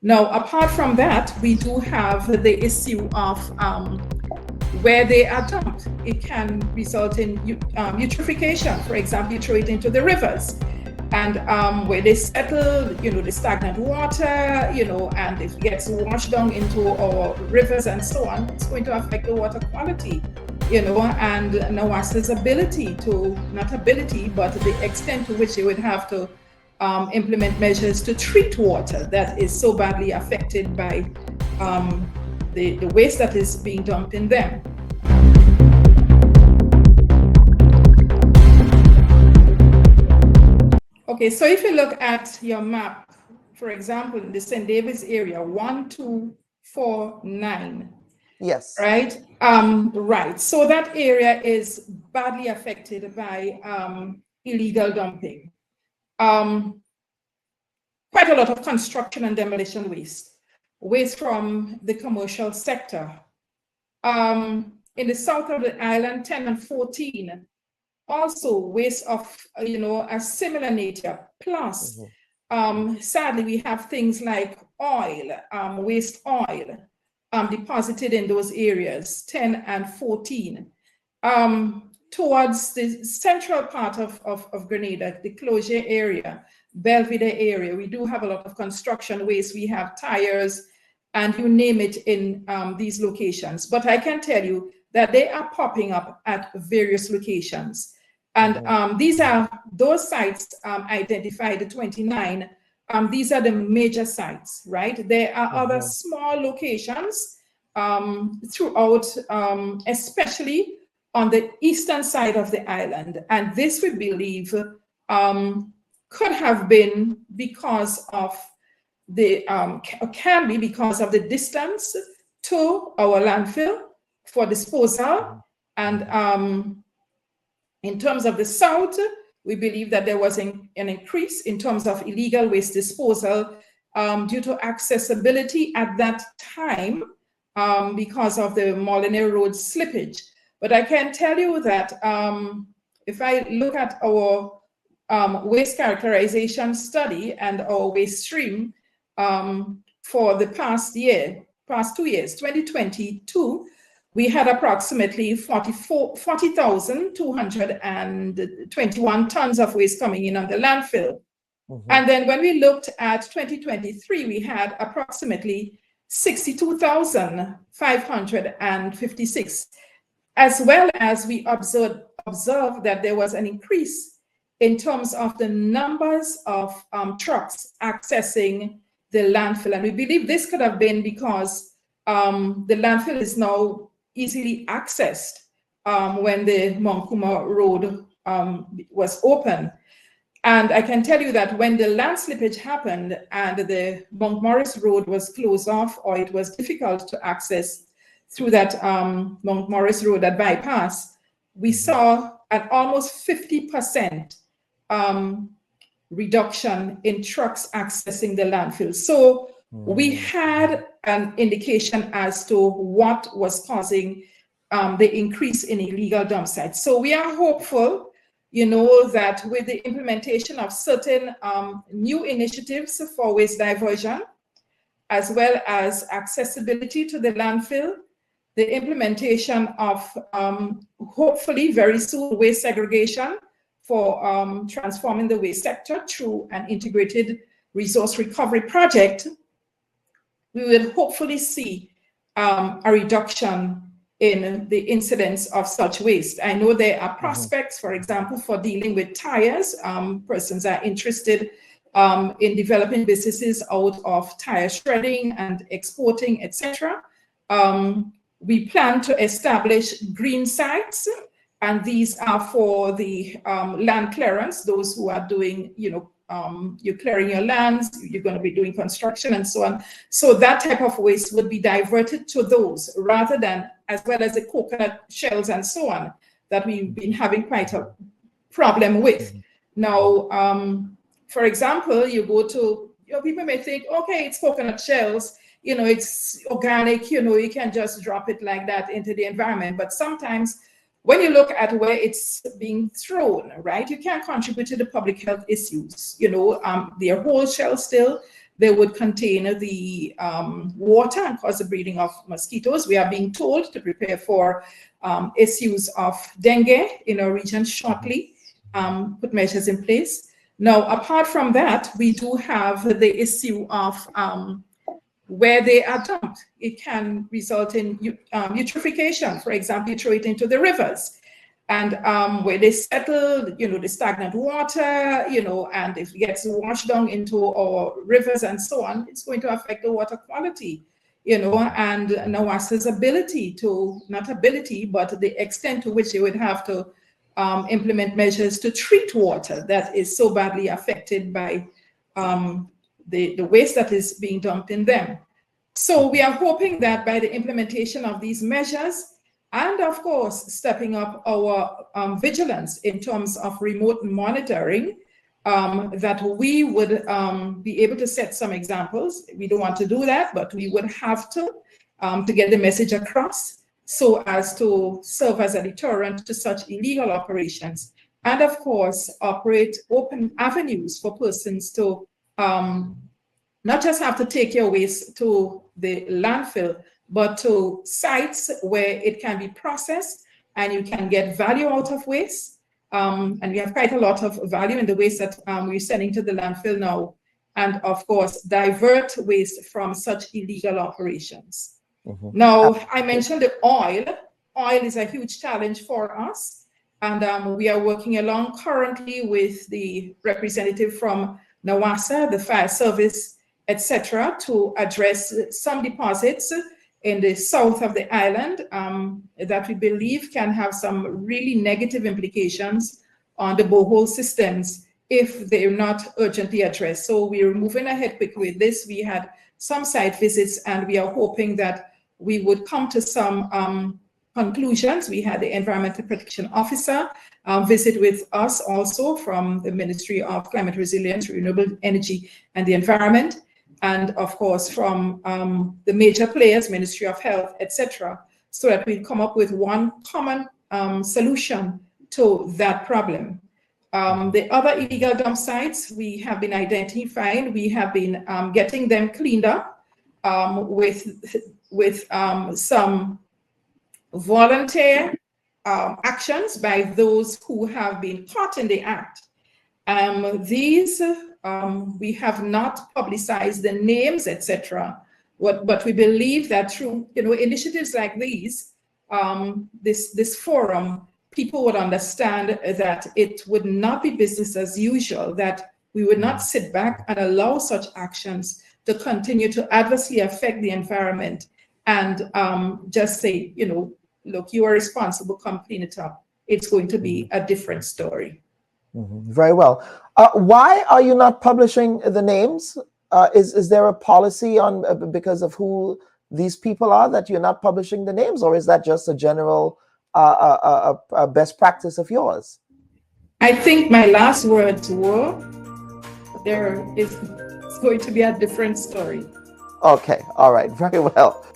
Now, apart from that, we do have the issue of where they are dumped. It can result in eutrophication. For example, you throw it into the rivers, and where they settle, the stagnant water, and if it gets washed down into our rivers and so on, it's going to affect the water quality, and NOAA's ability to, not ability, but the extent to which they would have to implement measures to treat water that is so badly affected by the waste that is being dumped in them. Okay, so if you look at your map, for example, in the St. David's area, 1, 2, 4, 9. Yes. Right? Right. So that area is badly affected by illegal dumping. Quite a lot of construction and demolition waste from the commercial sector. In the south of the island, 10 and 14, also waste of, a similar nature. Plus, sadly, we have things like oil, waste oil, deposited in those areas, 10 and 14. Towards the central part of Grenada, the closure area, Belvedere area, we do have a lot of construction waste. We have tires and you name it in these locations. But I can tell you that they are popping up at various locations. And these are those sites identified, the 29. These are the major sites, right? There are other small locations throughout, especially on the eastern side of the island. And this, we believe, could have been because of the, can be because of the distance to our landfill for disposal. And in terms of the south, we believe that there was an increase in terms of illegal waste disposal due to accessibility at that time because of the Molineux Road slippage. But I can tell you that if I look at our waste characterization study and our waste stream for the past 2 years, 2022, we had approximately 40,221 tons of waste coming in on the landfill. And then when we looked at 2023, we had approximately 62,556, as well as we observed that there was an increase in terms of the numbers of trucks accessing the landfill. And we believe this could have been because the landfill is now easily accessed when the Monkuma Road was open. And I can tell you that when the land slippage happened and the Monkmorris Road was closed off, or it was difficult to access through that Monkmorris Road, that bypass, we saw an almost 50% reduction in trucks accessing the landfill. So we had an indication as to what was causing the increase in illegal dump sites. So we are hopeful, that with the implementation of certain new initiatives for waste diversion, as well as accessibility to the landfill, the implementation of hopefully very soon waste segregation for transforming the waste sector through an integrated resource recovery project, we will hopefully see a reduction in the incidence of such waste. I know there are prospects, for example, for dealing with tires. Persons are interested in developing businesses out of tire shredding and exporting, etc. We plan to establish green sites, and these are for the land clearance, those who are doing, you're clearing your lands, you're going to be doing construction and so on. So that type of waste would be diverted to those rather than, as well as the coconut shells and so on, that we've been having quite a problem with. Now, for example, you go to, people may think, okay, it's coconut shells, it's organic, you can just drop it like that into the environment. But sometimes when you look at where it's being thrown, right, you can contribute to the public health issues. They're whole shell still, they would contain the water and cause the breeding of mosquitoes. We are being told to prepare for issues of dengue in our region shortly, put measures in place. Now, apart from that, we do have the issue of where they are dumped. It can result in eutrophication. For example, you throw it into the rivers. And where they settle, the stagnant water, and if it gets washed down into our rivers and so on, it's going to affect the water quality, and NAWASA's ability to, not ability, but the extent to which they would have to implement measures to treat water that is so badly affected by the waste that is being dumped in them. So we are hoping that by the implementation of these measures, and of course, stepping up our vigilance in terms of remote monitoring, that we would be able to set some examples. We don't want to do that, but we would have to get the message across so as to serve as a deterrent to such illegal operations. And of course, operate open avenues for persons to not just have to take your waste to the landfill, but to sites where it can be processed and you can get value out of waste. And we have quite a lot of value in the waste that we're sending to the landfill now. And of course, divert waste from such illegal operations. Now, I mentioned the oil. Oil is a huge challenge for us. And we are working along currently with the representative from NAWASA, the fire service, etc., to address some deposits in the south of the island that we believe can have some really negative implications on the borehole systems if they're not urgently addressed. So we're moving ahead quickly with this. We had some site visits and we are hoping that we would come to some conclusions. We had the Environmental Protection Officer visit with us also from the Ministry of Climate Resilience, Renewable Energy and the Environment, and of course from the major players, Ministry of Health, etc., so that we come up with one common solution to that problem. The other illegal dump sites we have been identifying, we have been getting them cleaned up with some volunteer actions by those who have been caught in the act. These we have not publicized the names, etc. But we believe that through initiatives like these, this forum, people would understand that it would not be business as usual, that we would not sit back and allow such actions to continue to adversely affect the environment and just say, look, you are responsible, come clean it up. It's going to be a different story. Very well. Why are you not publishing the names? Is there a policy on because of who these people are that you're not publishing the names, or is that just a general best practice of yours? I think my last words were, it's going to be a different story. Okay. All right. Very well.